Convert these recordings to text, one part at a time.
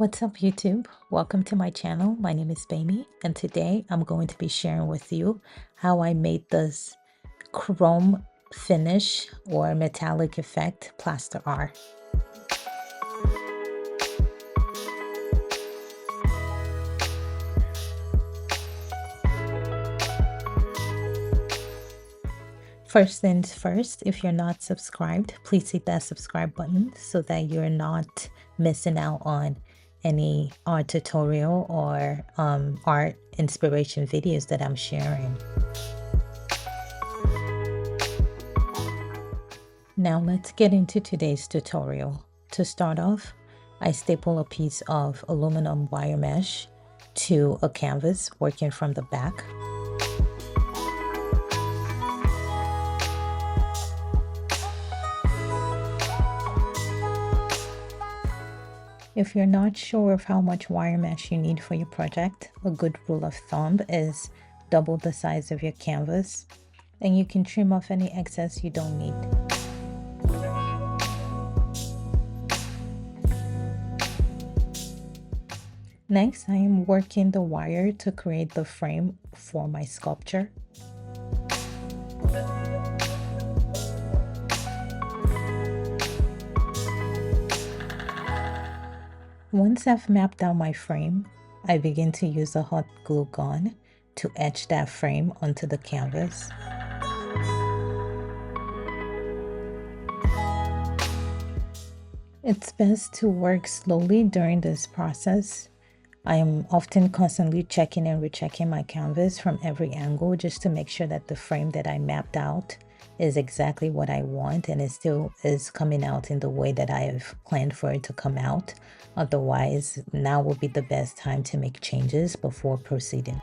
What's up, YouTube? Welcome to my channel. My name is Baby, and today I'm going to be sharing with you how I made this chrome finish or metallic effect plaster art. First things first, if you're not subscribed, please hit that subscribe button so that you're not missing out on any art tutorial or art inspiration videos that I'm sharing. Now let's get into today's tutorial. To start off, I staple a piece of aluminum wire mesh to a canvas working from the back. If you're not sure of how much wire mesh you need for your project, a good rule of thumb is double the size of your canvas, and you can trim off any excess you don't need. Next, I am working the wire to create the frame for my sculpture. Once I've mapped out my frame, I begin to use a hot glue gun to etch that frame onto the canvas. It's best to work slowly during this process. I am often constantly checking and rechecking my canvas from every angle just to make sure that the frame that I mapped out is exactly what I want and it still is coming out in the way that I have planned for it to come out. Otherwise, now would be the best time to make changes before proceeding.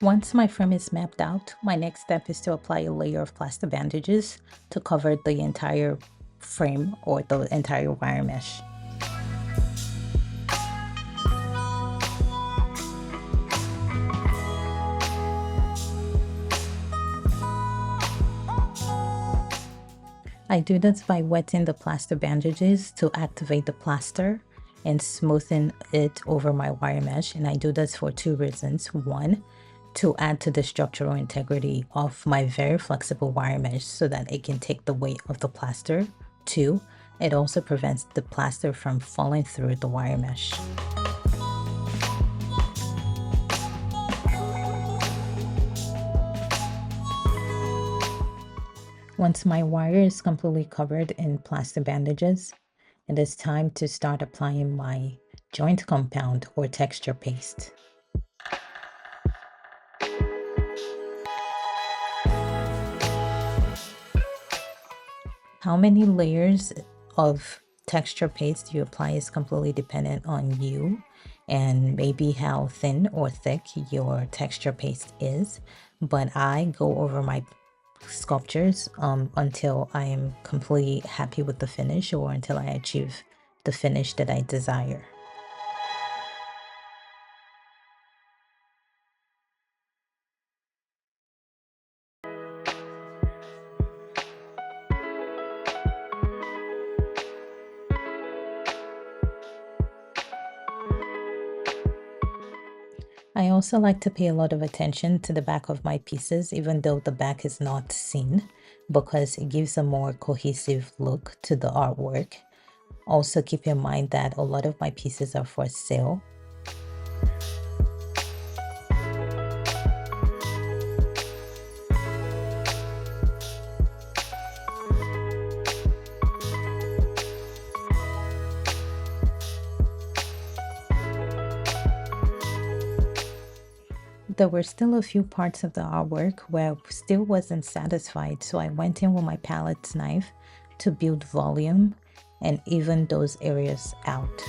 Once my frame is mapped out, my next step is to apply a layer of plaster bandages to cover the entire frame or the entire wire mesh. I do this by wetting the plaster bandages to activate the plaster and smoothing it over my wire mesh, and I do this for two reasons. One, to add to the structural integrity of my very flexible wire mesh so that it can take the weight of the plaster. Two, it also prevents the plaster from falling through the wire mesh. Once my wire is completely covered in plaster bandages, it is time to start applying my joint compound or texture paste. How many layers of texture paste you apply is completely dependent on you and maybe how thin or thick your texture paste is, but I go over my sculptures until I am completely happy with the finish or until I achieve the finish that I desire. I also like to pay a lot of attention to the back of my pieces, even though the back is not seen, because it gives a more cohesive look to the artwork. Also keep in mind that a lot of my pieces are for sale. There were still a few parts of the artwork where I still wasn't satisfied, so I went in with my palette knife to build volume and even those areas out.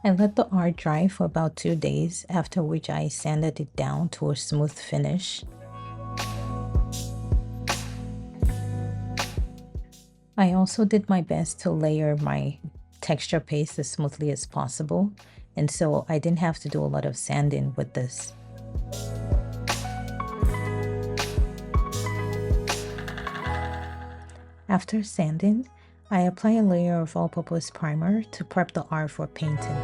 I let the art dry for about 2 days, after which I sanded it down to a smooth finish. I also did my best to layer my texture paste as smoothly as possible, and so I didn't have to do a lot of sanding with this. After sanding, I apply a layer of all-purpose primer to prep the art for painting.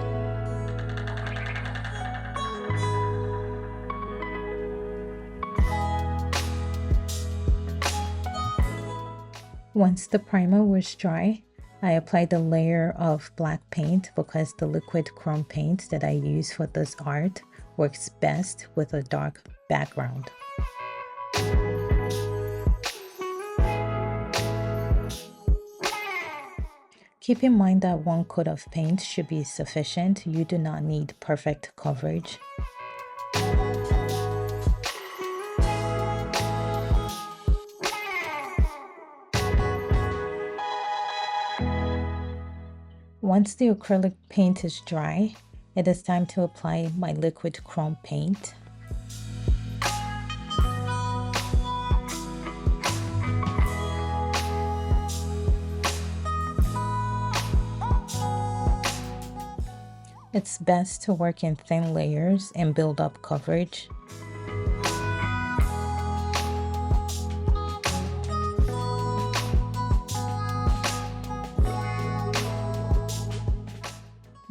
Once the primer was dry, I applied a layer of black paint because the liquid chrome paint that I use for this art works best with a dark background. Keep in mind that 1 coat of paint should be sufficient. You do not need perfect coverage. Once the acrylic paint is dry, it is time to apply my liquid chrome paint. It's best to work in thin layers and build up coverage.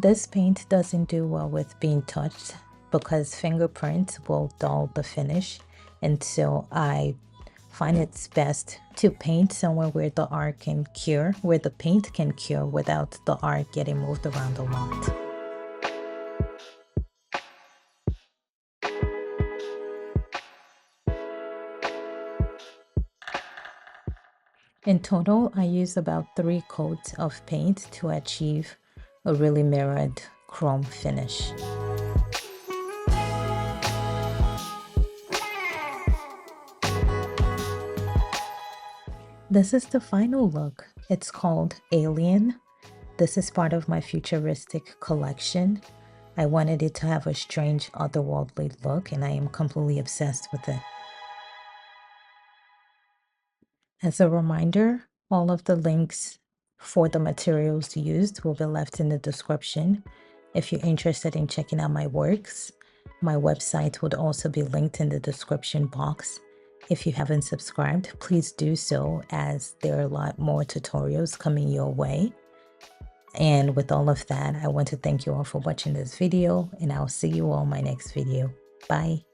This paint doesn't do well with being touched because fingerprints will dull the finish, and so I find it's best to paint somewhere where the art can cure, where the paint can cure without the art getting moved around a lot. In total, I use about 3 coats of paint to achieve a really mirrored chrome finish. This is the final look. It's called Alien. This is part of my futuristic collection. I wanted it to have a strange, otherworldly look, and I am completely obsessed with it. As a reminder, all of the links for the materials used will be left in the description. If you're interested in checking out my works, my website would also be linked in the description box. If you haven't subscribed, please do so, as there are a lot more tutorials coming your way. And with all of that, I want to thank you all for watching this video, and I'll see you all in my next video. Bye.